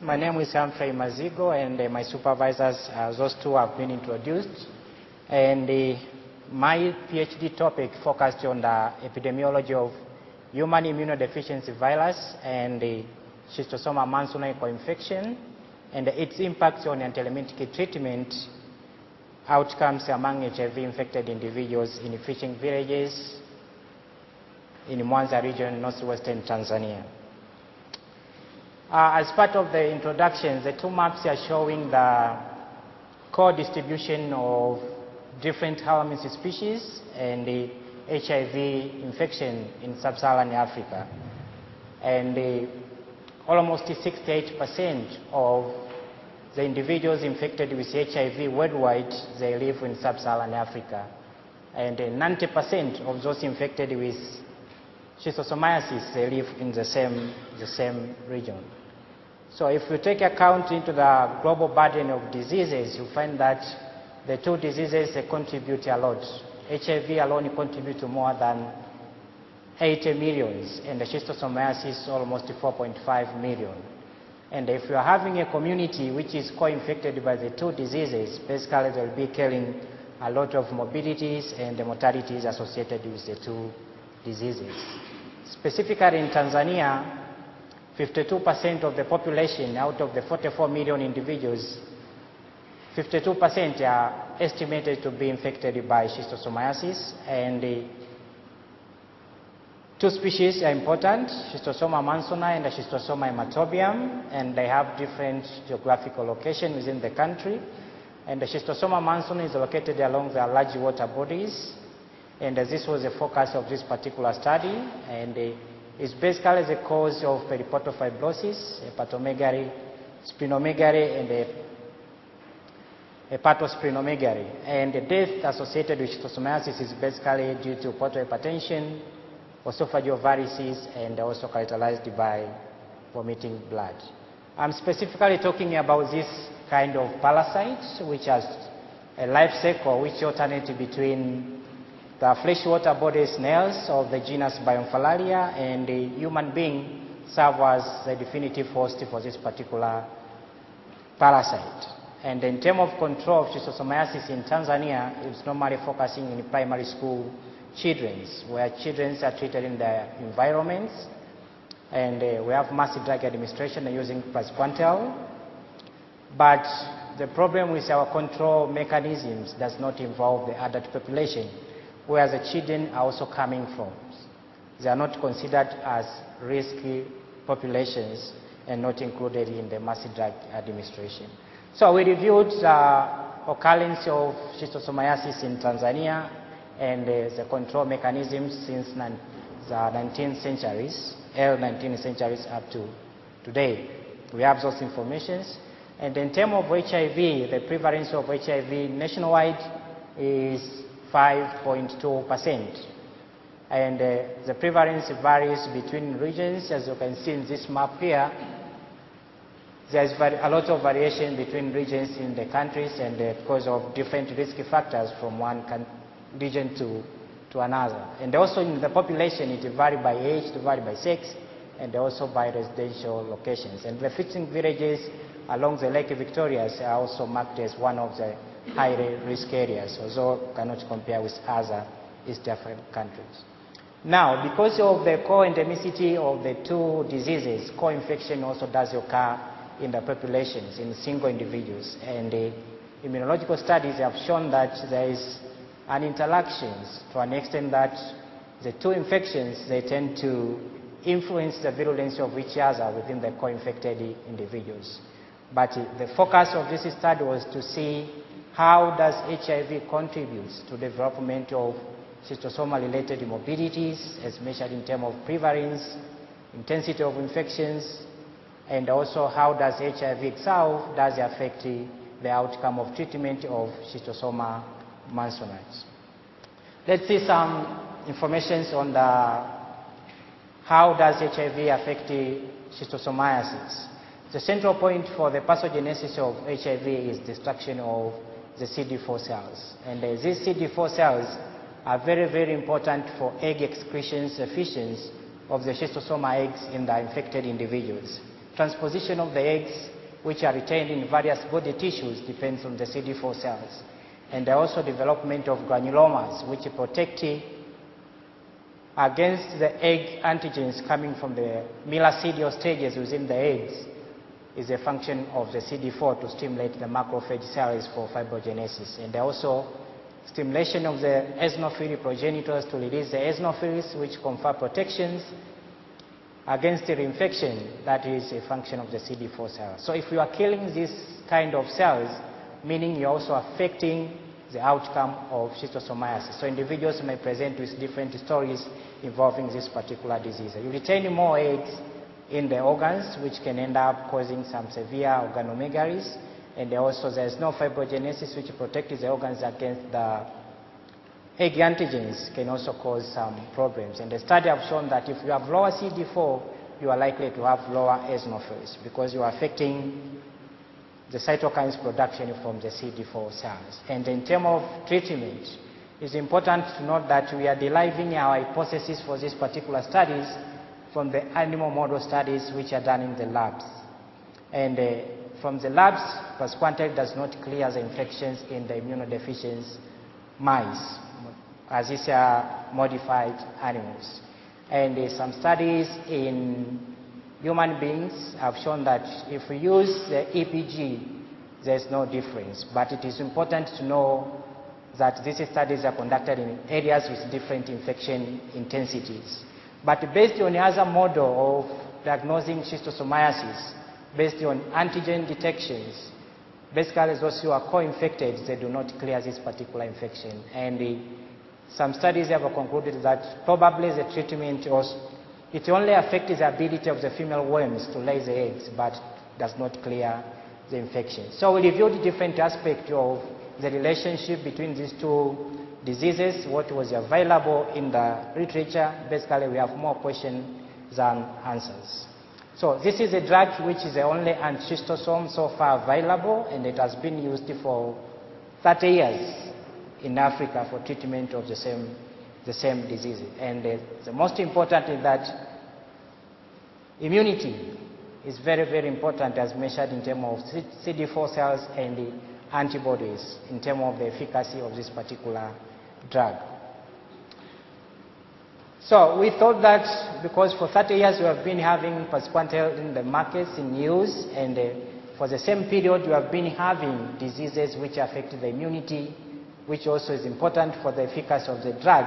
My name is Humphrey Mazigo, and my supervisors, those two have been introduced. And my PhD topic focused on the epidemiology of human immunodeficiency virus and the Schistosoma Mansoni co-infection and its impact on anthelminthic treatment outcomes among HIV-infected individuals in fishing villages in Mwanza region, northwestern Tanzania. As part of the introduction, the two maps are showing the co-distribution of different helminth species and the HIV infection in sub-Saharan Africa. And almost 68% of the individuals infected with HIV worldwide, they live in sub-Saharan Africa. And 90% of those infected with schistosomiasis, they live in the same region. So if you take account into the global burden of diseases, you find that the two diseases, they contribute a lot. HIV alone contributes to more than 80 million, and the schistosomiasis almost 4.5 million. And if you are having a community which is co-infected by the two diseases, basically they will be carrying a lot of morbidities and the mortalities associated with the two diseases. Specifically in Tanzania, 52% of the population out of the 44 million individuals, 52% are estimated to be infected by schistosomiasis, and two species are important, Schistosoma mansoni and Schistosoma hematobium, and they have different geographical locations within the country. And the Schistosoma mansoni is located along the large water bodies, and this was the focus of this particular study, and it's basically the cause of periportal fibrosis, hepatomegaly, splenomegaly, and hepatosplenomegaly. And the death associated with schistosomiasis is basically due to portal hypertension, esophageal varices, and also characterized by vomiting blood. I'm specifically talking about this kind of parasites, which has a life cycle which alternates between the freshwater body snails of the genus Biomphallaria, and the human being serve as the definitive host for this particular parasite. And in terms of control of schistosomiasis in Tanzania, it's normally focusing in primary school children, where children are treated in their environments, and we have massive drug administration using praziquantel. But the problem with our control mechanisms does not involve the adult population, where the children are also coming from. They are not considered as risky populations and not included in the massive drug administration. So we reviewed the occurrence of schistosomiasis in Tanzania and the control mechanisms since the 19th centuries, early 19th centuries up to today. We have those informations. And in terms of HIV, the prevalence of HIV nationwide is 5.2%. And the prevalence varies between regions. As you can see in this map here, there is a lot of variation between regions in the countries, and because of different risk factors from one region to another. And also in the population, it varies by age, it varies by sex, and also by residential locations. And the fishing villages along the Lake Victoria are also marked as one of the high risk areas, although cannot compare with other East African countries. Now, because of the co-endemicity of the two diseases, co-infection also does occur in the populations in single individuals, and immunological studies have shown that there is an interaction to an extent that the two infections, they tend to influence the virulence of each other within the co-infected individuals. But the focus of this study was to see how does HIV contribute to the development of schistosoma-related morbidities as measured in terms of prevalence, intensity of infections, and also how does HIV itself does affect the outcome of treatment of Schistosoma mansoni. Let's see some information on how does HIV affect schistosomiasis. The central point for the pathogenesis of HIV is destruction of the CD4 cells. And these CD4 cells are very, very important for egg excretion efficiency of the schistosoma eggs in the infected individuals. transposition of the eggs, which are retained in various body tissues, depends on the CD4 cells. And also development of granulomas, which protect against the egg antigens coming from the melacidial stages within the eggs, is a function of the CD4 to stimulate the macrophage cells for fibrogenesis. And also stimulation of the eosinophil progenitors to release the eosinophils, which confer protections against the reinfection. That is a function of the CD4 cells. So if you are killing this kind of cells, meaning you're also affecting the outcome of schistosomiasis. So individuals may present with different stories involving this particular disease. You retain more eggs in the organs, which can end up causing some severe organomegalies. And also there's no fibrogenesis, which protects the organs against the egg antigens, can also cause some problems. And the study have shown that if you have lower CD4, you are likely to have lower eosinophils, because you are affecting the cytokines production from the CD4 cells. And in terms of treatment, it's important to note that we are deriving our hypothesis for these particular studies from the animal model studies which are done in the labs. And from the labs, pasquantine does not clear the infections in the immunodeficient mice, as these are modified animals. And some studies in human beings have shown that if we use the EPG, there's no difference. But it is important to know that these studies are conducted in areas with different infection intensities. But based on the other model of diagnosing schistosomiasis, based on antigen detections, basically those who are co-infected, they do not clear this particular infection. And some studies have concluded that probably the treatment it only affects the ability of the female worms to lay the eggs, but does not clear the infection. So we reviewed different aspects of the relationship between these two diseases, what was available in the literature. Basically, we have more questions than answers. So this is a drug which is the only antschistosome so far available, and it has been used for 30 years in Africa for treatment of the same disease. And the most important is that immunity is very, very important as measured in terms of CD4 cells and the antibodies in terms of the efficacy of this particular drug. So we thought that because for 30 years we have been having pasquantine in the markets in use, and for the same period we have been having diseases which affect the immunity, which also is important for the efficacy of the drug,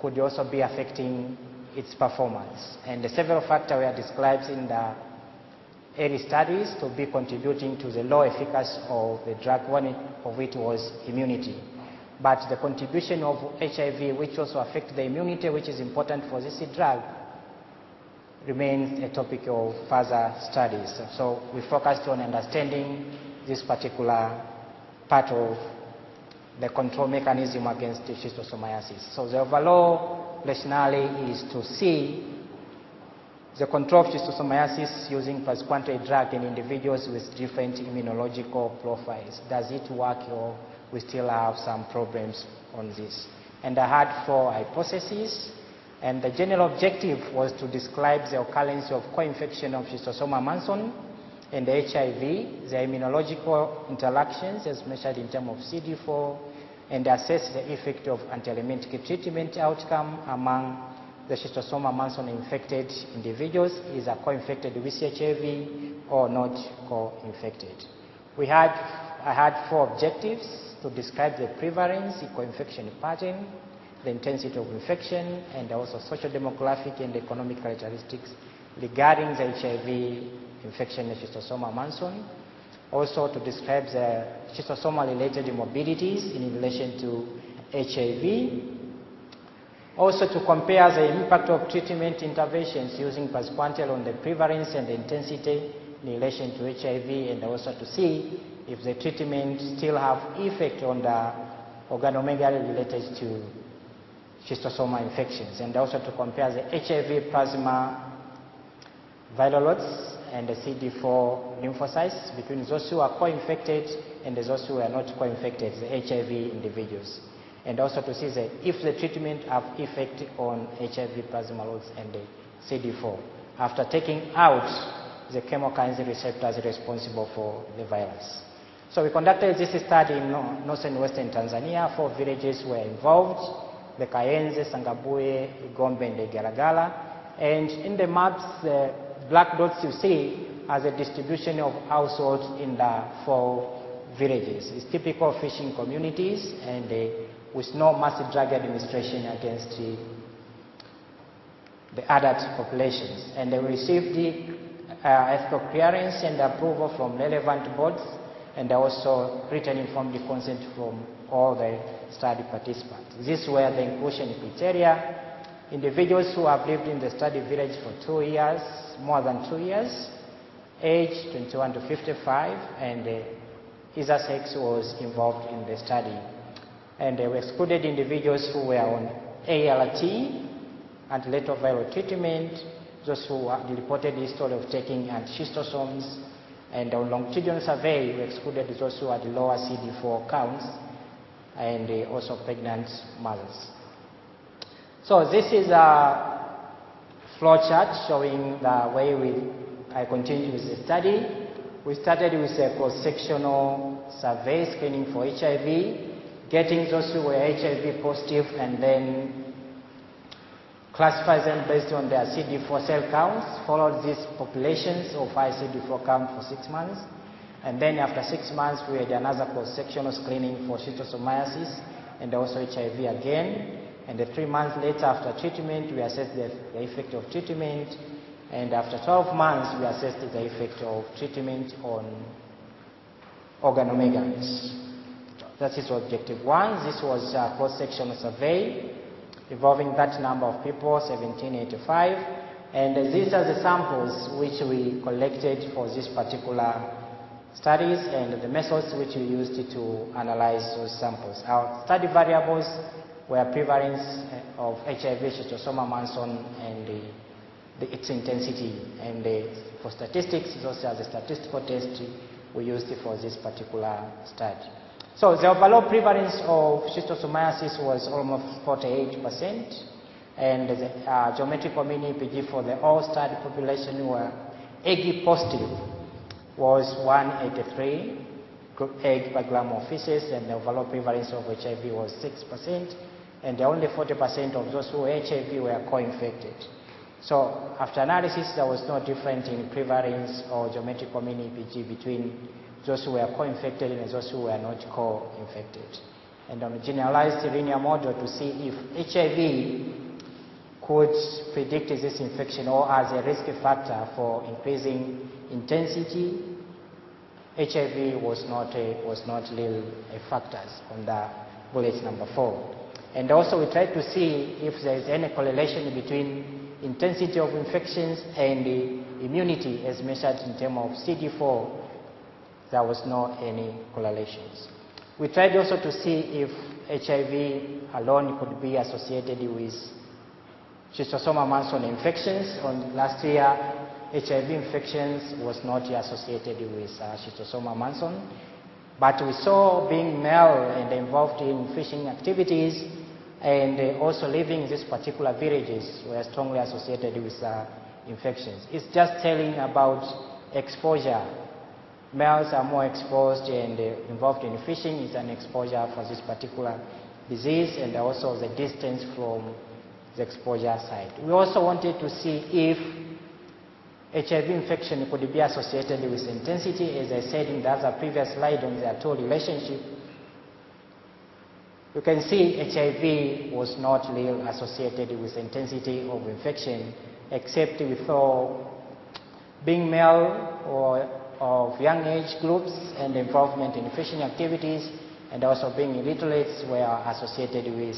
could also be affecting its performance. And the several factors were described in the early studies to be contributing to the low efficacy of the drug, one of which was immunity. But the contribution of HIV, which also affects the immunity, which is important for this drug, remains a topic of further studies. So we focused on understanding this particular part of the control mechanism against schistosomiasis. So the overall rationale is to see the control of schistosomiasis using pasquantine drug in individuals with different immunological profiles. Does it work, or we still have some problems on this? And I had 4 hypotheses, and the general objective was to describe the occurrence of co-infection of Schistosoma Mansoni and the HIV, the immunological interactions as measured in terms of CD4, and assess the effect of anthelminthic treatment outcome among the Schistosoma Mansoni infected individuals, is a co-infected with HIV or not co-infected. I had 4 objectives to describe the prevalence, the co-infection pattern, the intensity of infection, and also social demographic and economic characteristics regarding the HIV infection in Schistosoma Mansoni. Also to describe the schistosoma-related morbidities in relation to HIV. Also to compare the impact of treatment interventions using pasquantine on the prevalence and the intensity in relation to HIV, and also to see if the treatment still have effect on the organomegaly related to schistosoma infections, and also to compare the HIV plasma viral loads and the CD4 lymphocytes between those who are co-infected and those who are not co-infected, the HIV individuals. And also to see if the treatment have effect on HIV plasma loads and the CD4. After taking out the chemokines receptors responsible for the virus. So we conducted this study in northern western Tanzania. 4 villages were involved: the Kayenze, Sangabuye, Igombe, and Igalagala. And in the maps, the black dots you see are the distribution of households in the 4 villages. It's typical fishing communities, and with no massive drug administration against the adult populations. And they received the ethical clearance and approval from relevant boards, and also written informed consent from all the study participants. These were the inclusion criteria: individuals who have lived in the study village for 2 years, more than 2 years, age 21 to 55, and either sex was involved in the study. And we excluded individuals who were on ALT, antiretroviral treatment, those who had reported history of taking schistosomes, and on longitudinal survey we excluded those who had lower CD4 counts, and also pregnant mothers. So this is a flow chart showing the way I continued with the study. We started with a cross-sectional survey screening for HIV, getting those who were HIV positive, and then classify them based on their CD4 cell counts, followed these populations of high CD4 count for 6 months. And then after 6 months, we had another cross-sectional screening for schistosomiasis and also HIV again. And 3 months later after treatment, we assessed the effect of treatment. And after 12 months, we assessed the effect of treatment on organomegaries. That is objective 1. This was a cross-sectional survey involving that number of people, 1785. And these are the samples which we collected for this particular studies and the methods which we used to analyze those samples. Our study variables were prevalence of HIV, Schistosoma, Manson, and its intensity. And for statistics, those are the statistical tests we used for this particular study. So the overall prevalence of schistosomiasis was almost 48%, and the geometrical mean EPG for the whole study population who were egg positive was 183 egg per gram of feces, and the overall prevalence of HIV was 6%, and only 40% of those who were HIV were co-infected. So after analysis, there was no difference in prevalence or geometrical mean EPG between those who were co-infected and those who were not co-infected. And on a generalized linear model to see if HIV could predict this infection or as a risk factor for increasing intensity, HIV was not real factors on the bullet number 4. And also we tried to see if there is any correlation between intensity of infections and immunity as measured in terms of CD4. There was no any correlations. We tried also to see if HIV alone could be associated with Schistosoma Manson infections. Last year, HIV infections was not associated with Schistosoma Manson, but we saw being male and involved in fishing activities and also living in these particular villages were strongly associated with infections. It's just telling about exposure. Males are more exposed and involved in fishing is an exposure for this particular disease, and also the distance from the exposure site. We also wanted to see if HIV infection could be associated with intensity. As I said in the other previous slide on the two relationship, you can see HIV was not really associated with intensity of infection, except with being male or of young age groups and involvement in fishing activities, and also being illiterates were associated with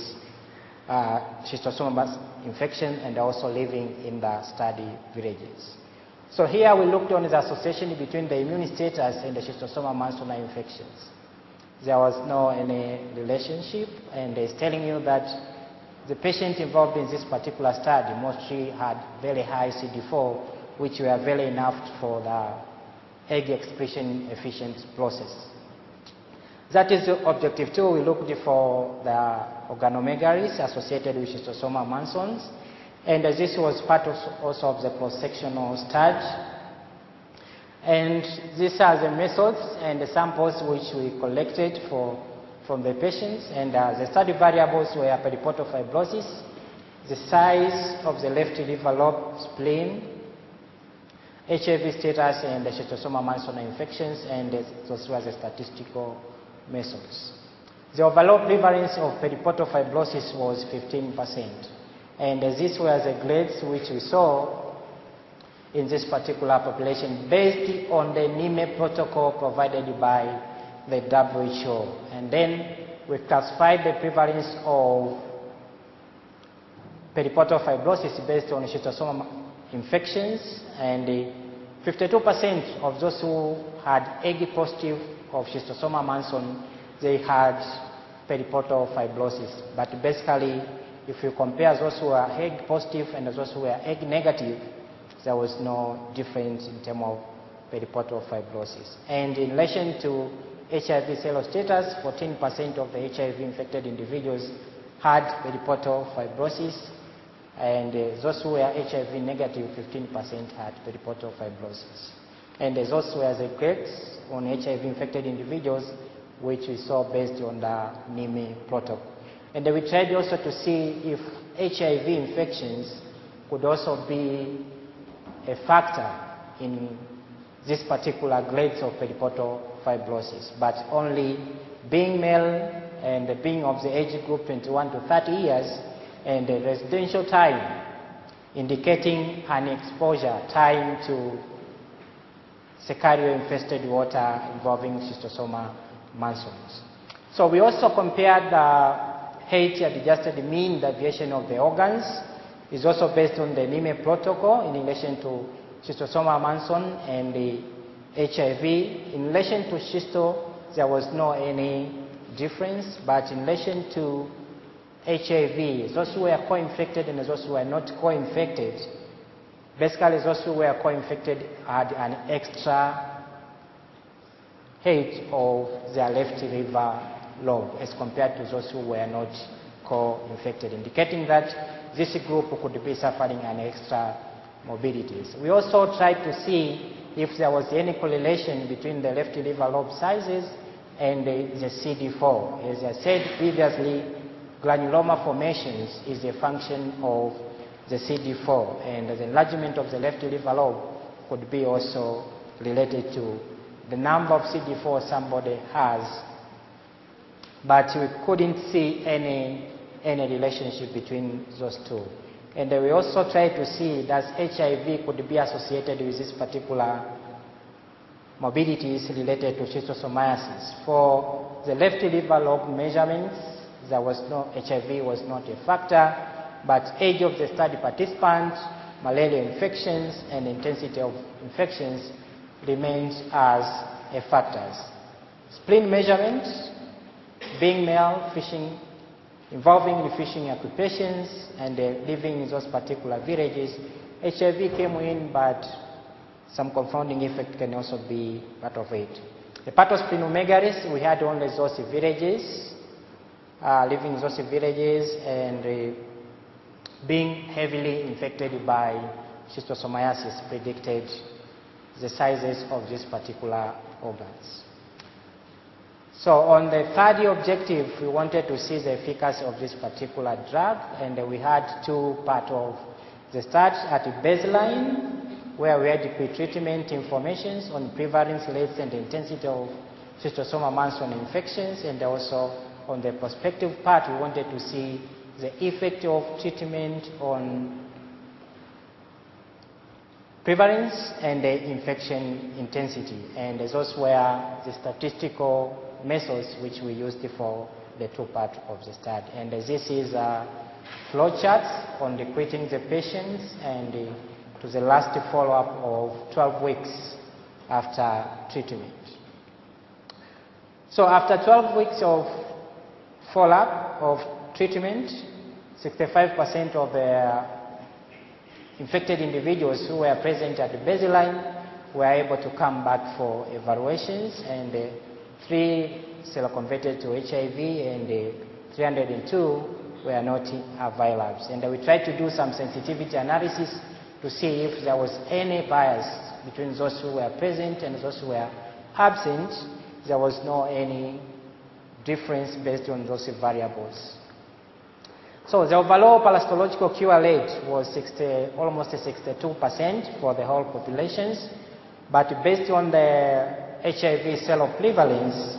schistosoma infection and also living in the study villages. So here we looked on the association between the immune status and the Schistosoma Mansoni infections. There was no any relationship, and it's telling you that the patient involved in this particular study mostly had very high CD4, which were very enough for the egg expression efficient process. That is objective 2. We looked for the organomegaries associated with Schistosoma Mansons, and this was part also of the cross-sectional study And these are the methods and the samples which we collected from the patients. And the study variables were periportal fibrosis, the size of the left liver lobe, spleen, HIV status, and the Schistosoma Mansoni infections, and those were the statistical methods. The overall prevalence of periportal fibrosis was 15%. And these were the grades which we saw in this particular population based on the NIME protocol provided by the WHO. And then we classified the prevalence of periportal fibrosis based on Schistosoma infections, and 52% of those who had egg positive of Schistosoma Mansoni, they had periportal fibrosis. But basically, if you compare those who are egg positive and those who are egg negative, there was no difference in terms of periportal fibrosis. And in relation to HIV cell status, 14% of the HIV infected individuals had periportal fibrosis, and those who were HIV negative, 15% had periportal fibrosis. And those were the grades on HIV infected individuals which we saw based on the NIME protocol. And we tried also to see if HIV infections could also be a factor in this particular grades of periportal fibrosis, but only being male and being of the age group 21 to 30 years and the residential time indicating an exposure time to Secario-infested water involving Schistosoma Mansoni. So we also compared the height-adjusted mean deviation of the organs. Is also based on the NIME protocol in relation to Schistosoma Mansoni and the HIV. In relation to Schisto, there was no any difference, but in relation to HIV, those who were co-infected and those who were not co-infected, basically those who were co-infected had an extra height of their left liver lobe as compared to those who were not co-infected, indicating that this group could be suffering an extra morbidities. We also tried to see if there was any correlation between the left liver lobe sizes and the CD4. As I said previously, granuloma formations is a function of the CD4, and the enlargement of the left liver lobe could be also related to the number of CD4 somebody has, but we couldn't see any relationship between those two. And we also tried to see that HIV could be associated with this particular morbidities related to schistosomiasis. For the left liver lobe measurements, there was no, HIV was not a factor, but age of the study participants, malaria infections, and intensity of infections remains as a factors. Spleen measurements, being male, fishing, involving the fishing occupations and living in those particular villages, HIV came in, but some confounding effect can also be part of it. Hepatosplenomegaly, we had only those villages, living in those villages and being heavily infected by schistosomiasis predicted the sizes of these particular organs. So on the third objective, we wanted to see the efficacy of this particular drug, and we had two parts of the study: at the baseline, where we had the pre-treatment information on prevalence rates and intensity of Schistosoma Mansoni infections, and also on the prospective part, we wanted to see the effect of treatment on prevalence and the infection intensity, and those were the statistical methods which we used for the two parts of the study. And this is a flow chart on recruiting the patients and to the last follow-up of 12 weeks after treatment. So after 12 weeks of follow-up of treatment, 65% of the infected individuals who were present at the baseline were able to come back for evaluations, and 3 seroconverted to HIV and 302 were not virals. And we tried to do some sensitivity analysis to see if there was any bias between those who were present and those who were absent, there was no any difference based on those variables. So the overall parasitological cure rate was almost 62% for the whole populations, but based on the HIV seroprevalence,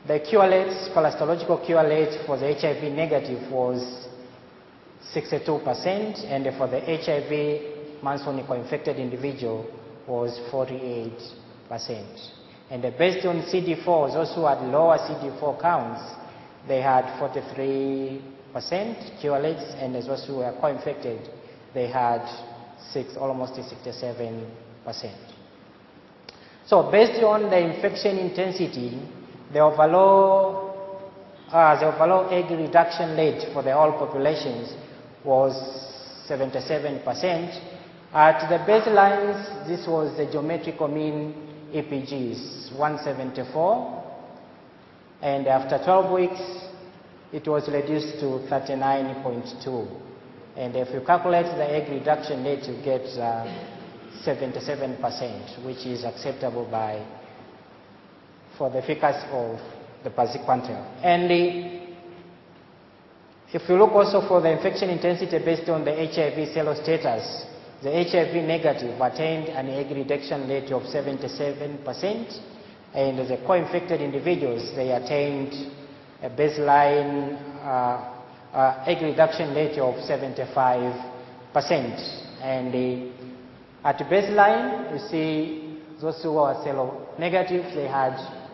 the cure rates, parasitological cure rate for the HIV negative was 62%, and for the HIV Mansoni co-infected individual was 48%. And based on CD4, those who had lower CD4 counts, they had 43% cure rates, and those who were co-infected, they had almost 67%. So based on the infection intensity, the overall egg reduction rate for the whole populations was 77%. At the baselines, this was the geometrical mean EPGs, 174, and after 12 weeks, it was reduced to 39.2. And if you calculate the egg reduction rate, you get 77%, which is acceptable for the efficacy of the praziquantel. And if you look also for the infection intensity based on the HIV serostatus, the HIV negative attained an egg reduction rate of 77%, and the co-infected individuals, they attained a baseline egg reduction rate of 75%. And at baseline, you see those who are seronegative, they had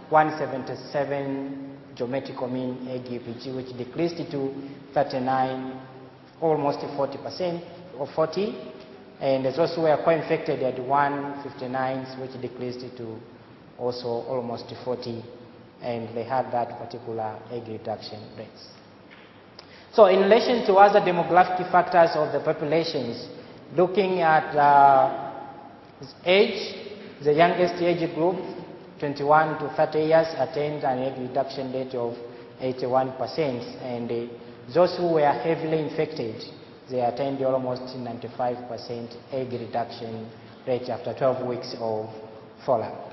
177 geometrical mean egg EPG, which decreased to 39, almost 40%, or 40. And those who were co-infected had 159, which decreased to also almost 40, and they had that particular egg reduction rates. So in relation to other demographic factors of the populations, looking at age, the youngest age group, 21 to 30 years, attained an egg reduction rate of 81%, and those who were heavily infected, they attained almost 95% egg reduction rate after 12 weeks of follow-up.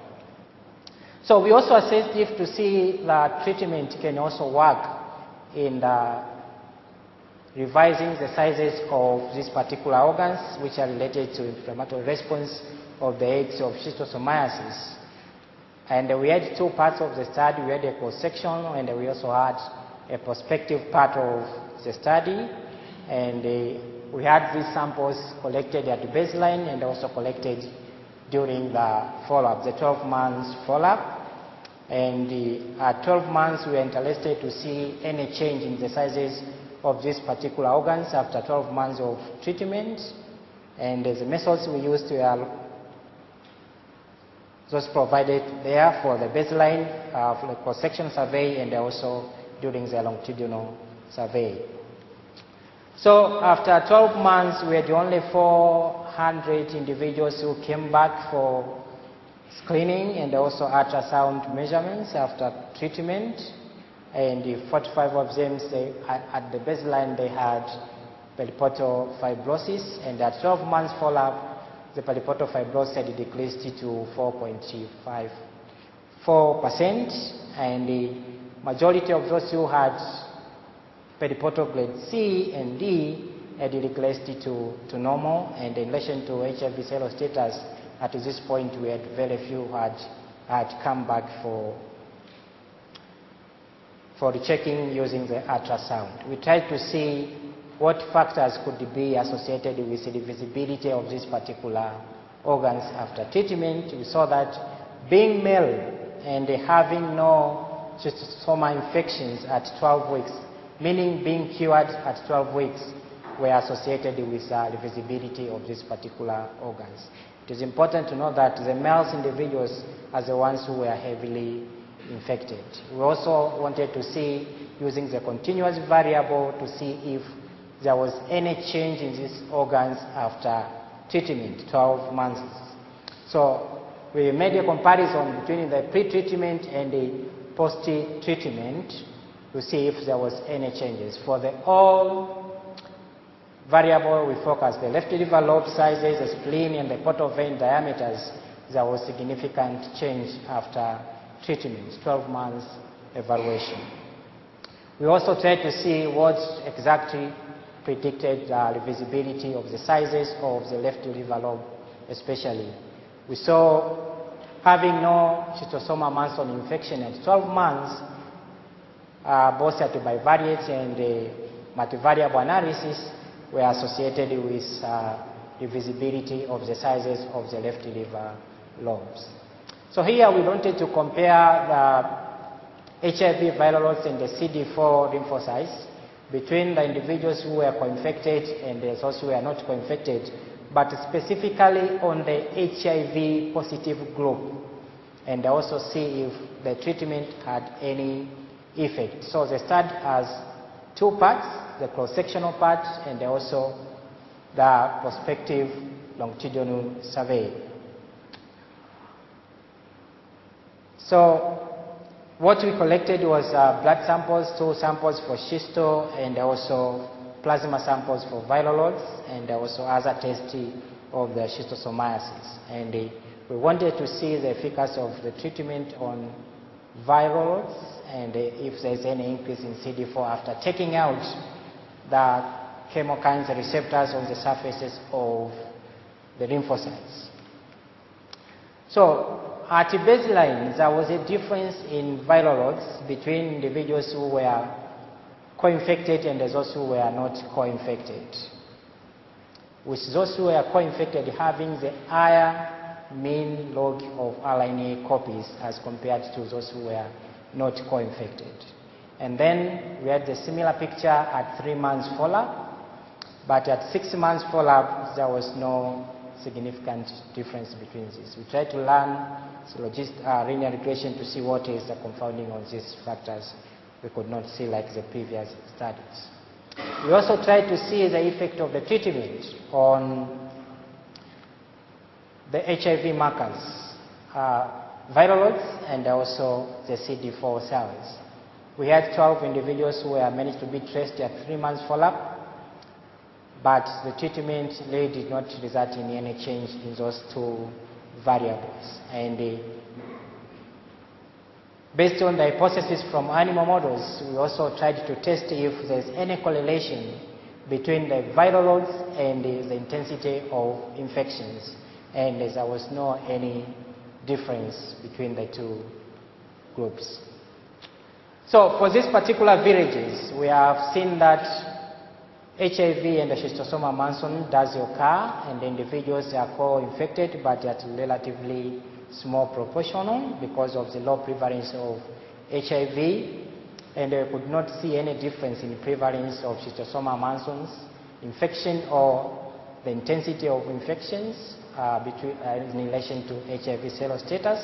So we also assessed if to see that treatment can also work in revising the sizes of these particular organs, which are related to inflammatory response of the eggs of schistosomiasis. And we had two parts of the study. We had a cross-section, and we also had a prospective part of the study. And we had these samples collected at the baseline and also collected during the follow-up, the 12 months follow-up. And at 12 months, we were interested to see any change in the sizes of these particular organs after 12 months of treatment. And the methods we used were those provided there for the baseline, for the cross-section survey, and also during the longitudinal survey. So after 12 months, we had only 400 individuals who came back for screening and also ultrasound measurements after treatment. And 45 of them, at the baseline, they had periportal fibrosis, and at 12 months follow-up, the periportal fibrosis had decreased to 4.54%, and the majority of those who had periportal grade C and D had decreased to normal. And in relation to HIV serostatus, at this point, we had very few who had come back for the checking using the ultrasound. We tried to see what factors could be associated with the visibility of these particular organs after treatment. We saw that being male and having no schistosoma infections at 12 weeks, meaning being cured at 12 weeks, were associated with the visibility of these particular organs. It is important to know that the male individuals are the ones who were heavily infected. We also wanted to see, using the continuous variable, to see if there was any change in these organs after treatment, 12 months. So we made a comparison between the pre-treatment and the post-treatment to see if there was any changes. For the all variable, we focused the left liver lobe sizes, the spleen, and the portal vein diameters. There was significant change after treatment, 12 months evaluation. We also tried to see what exactly predicted the visibility of the sizes of the left liver lobe, especially. We saw having no Schistosoma Mansoni infection at 12 months, both at the bivariate and the multivariable analysis were associated with the visibility of the sizes of the left liver lobes. So here we wanted to compare the HIV viral loads and the CD4 lymphocytes between the individuals who were co-infected and those who were not co-infected, but specifically on the HIV positive group, and also see if the treatment had any effect. So the study has two parts, the cross-sectional part and also the prospective longitudinal survey. So what we collected was blood samples, 2 samples for schisto and also plasma samples for viral loads and also other tests of the schistosomiasis. And we wanted to see the efficacy of the treatment on viral loads and if there's any increase in CD4 after taking out the chemokines receptors on the surfaces of the lymphocytes. So at baseline, there was a difference in viral loads between individuals who were co-infected and those who were not co-infected, with those who were co-infected having the higher mean log of RNA copies as compared to those who were not co-infected. And then we had the similar picture at 3 months follow-up, but at 6 months follow-up, there was no significant difference between these. We tried to learn linear regression to see what is the confounding on these factors. We could not see like the previous studies. We also tried to see the effect of the treatment on the HIV markers, viral loads, and also the CD4 cells. We had 12 individuals who were managed to be traced at 3 months follow-up, but the treatment really did not result in any change in those 2 variables. And based on the hypothesis from animal models, we also tried to test if there's any correlation between the viral loads and the intensity of infections. And there was no any difference between the 2 groups. So for these particular villages, we have seen that HIV and the Schistosoma Mansoni does occur, and the individuals are co-infected, but at relatively small proportional because of the low prevalence of HIV, and we could not see any difference in prevalence of Schistosoma Mansoni's infection or the intensity of infections in relation to HIV cell status,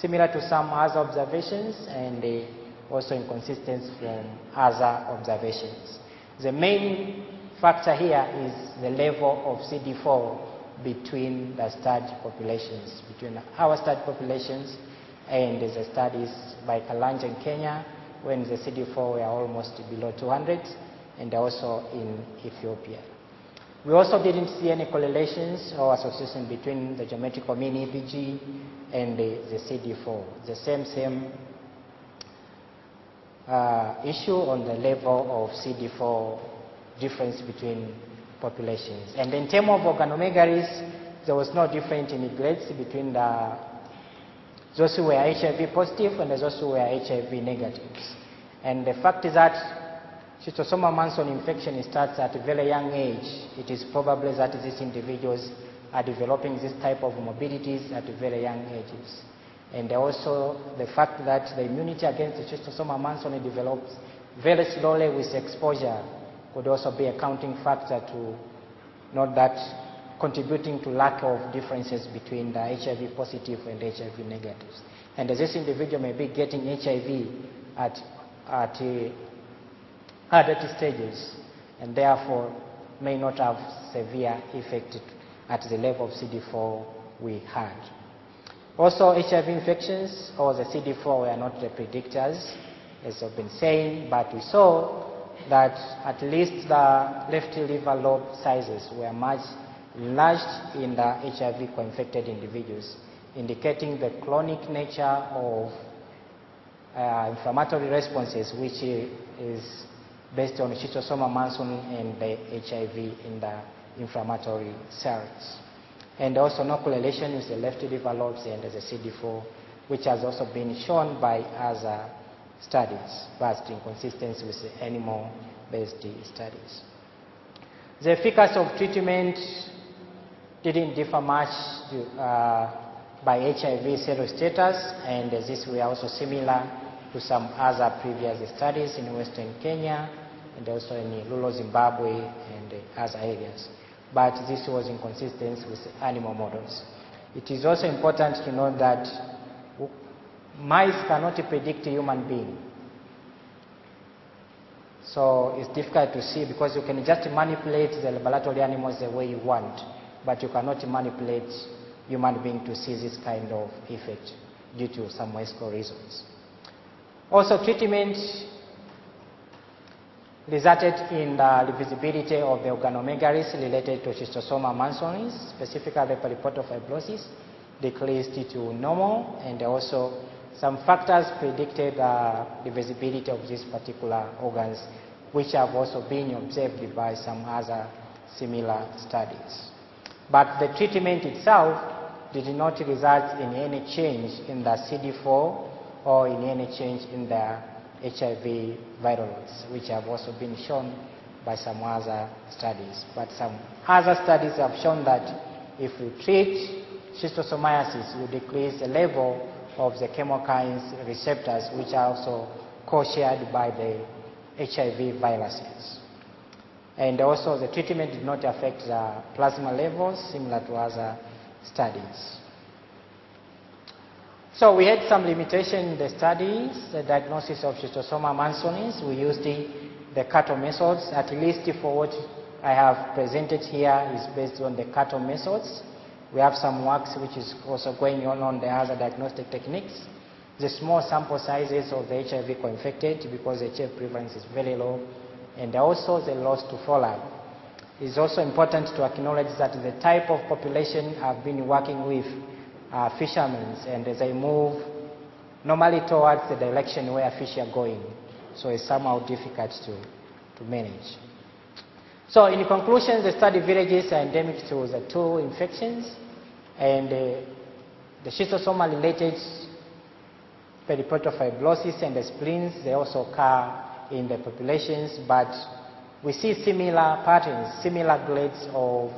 similar to some other observations, and also inconsistent from other observations. The main factor here is the level of CD4 between the study populations, between our study populations and the studies by Kalanja in Kenya, when the CD4 were almost below 200, and also in Ethiopia. We also didn't see any correlations or association between the geometrical mean EPG and the CD4. The same issue on the level of CD4 difference between populations. And in terms of organomegalies, there was no difference in grades between those who were HIV positive and those who were HIV negatives. And the fact is that Schistosoma Mansoni infection starts at a very young age. It is probably that these individuals are developing this type of morbidities at very young ages. And also the fact that the immunity against the Schistosoma Mansoni develops very slowly with exposure could also be a counting factor to note that contributing to lack of differences between the HIV positive and HIV negatives. And this individual may be getting HIV at adult stages and therefore may not have severe effect at the level of CD4 we had. Also, HIV infections or the CD4 were not the predictors, as I've been saying, but we saw that at least the left liver lobe sizes were much enlarged in the HIV co-infected individuals, indicating the chronic nature of inflammatory responses, which is based on Schistosoma Mansoni and the HIV in the inflammatory cells. And also no correlation with the left liver lobes and the CD4, which has also been shown by other studies, but in consistency with the animal-based studies. The efficacy of treatment didn't differ much by HIV serostatus, and this were also similar to some other previous studies in Western Kenya and also in rural Zimbabwe and other areas. But this was in consistency with animal models. It is also important to note that mice cannot predict a human being. So it's difficult to see because you can just manipulate the laboratory animals the way you want, but you cannot manipulate human being to see this kind of effect due to some medical reasons. Also, treatment resulted in the reversibility of the organomegalies related to Schistosoma Mansoni, specifically the periportal fibrosis, decreased to normal, and also some factors predicted the reversibility of these particular organs, which have also been observed by some other similar studies. But the treatment itself did not result in any change in the CD4 or in any change in the HIV viral loads, which have also been shown by some other studies. But some other studies have shown that if we treat schistosomiasis, we decrease the level of the chemokines receptors, which are also co-shared by the HIV viruses. And also the treatment did not affect the plasma levels, similar to other studies. So we had some limitation in the studies, the diagnosis of Schistosoma Mansonis. We used the Cato methods, at least for what I have presented here is based on the Cato methods. We have some works which is also going on the other diagnostic techniques. The small sample sizes of the HIV co-infected because the HIV prevalence is very low, and also the loss to follow-up. It's also important to acknowledge that the type of population I've been working with are fishermen, and as they move normally towards the direction where fish are going, so it's somehow difficult to manage. So in conclusion, the study villages are endemic to the two infections, and the schistosoma-related periportal fibrosis and the spleens, they also occur in the populations, but we see similar patterns, similar grades of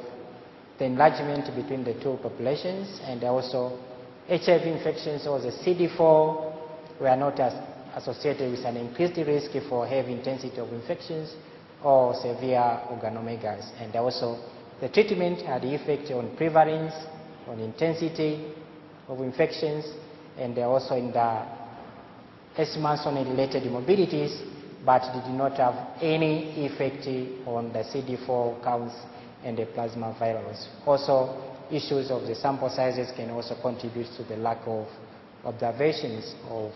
the enlargement between the two populations, and also HIV infections or the CD4 were not associated with an increased risk for heavy intensity of infections or severe organomegalies. And also the treatment had the effect on prevalence, on intensity of infections, and also in the S-Mansoni-related morbidities, but did not have any effect on the CD4 counts and the plasma virals. Also, issues of the sample sizes can also contribute to the lack of observations of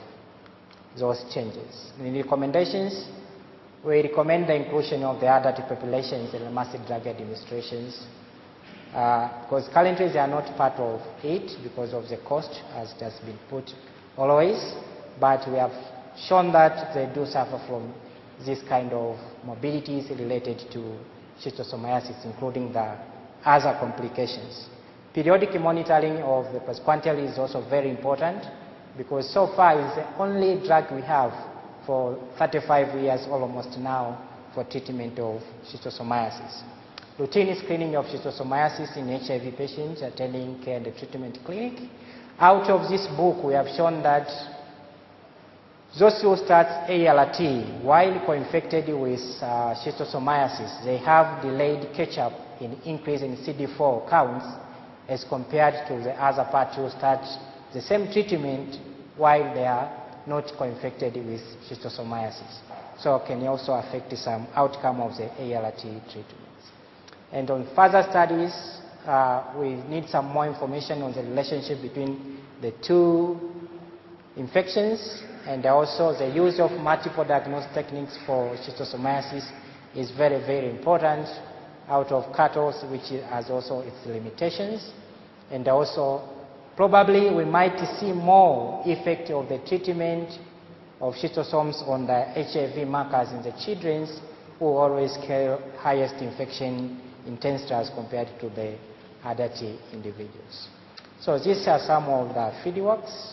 those changes. In the recommendations, we recommend the inclusion of the adult populations in the massive drug administrations because currently they are not part of it because of the cost, as it has been put always, but we have shown that they do suffer from this kind of morbidities related to schistosomiasis, including the other complications. Periodic monitoring of the postquantile is also very important because so far it's the only drug we have for 35 years almost now for treatment of schistosomiasis. Routine screening of schistosomiasis in HIV patients attending care in the treatment clinic. Out of this book, we have shown that those who start ALT while co-infected with schistosomiasis, they have delayed catch-up in increase in CD4 counts as compared to the other part who start the same treatment while they are not co-infected with schistosomiasis. So it can also affect some outcome of the ALT treatments. And on further studies, we need some more information on the relationship between the two infections And also the use of multiple diagnostic techniques for schistosomiasis is very, very important out of cattle, which has also its limitations. And also, probably we might see more effect of the treatment of schistosomes on the HIV markers in the children who always carry highest infection intensity as compared to the adult individuals. So these are some of the fieldworks.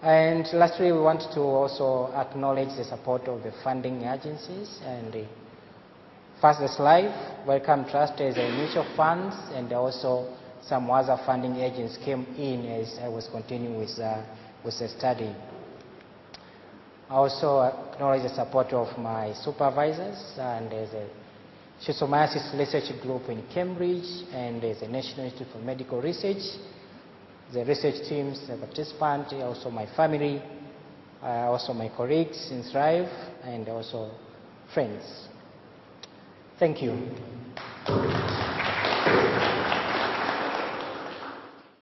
And lastly, we want to also acknowledge the support of the funding agencies. And first, the slide, Wellcome Trust as a mutual funds, and also some other funding agents came in as I was continuing with the study. I also acknowledge the support of my supervisors, and there's a Schistosomiasis Research Group in Cambridge, and there's a National Institute for Medical Research, the research teams, the participants, also my family, also my colleagues in Thrive, and also friends. Thank you.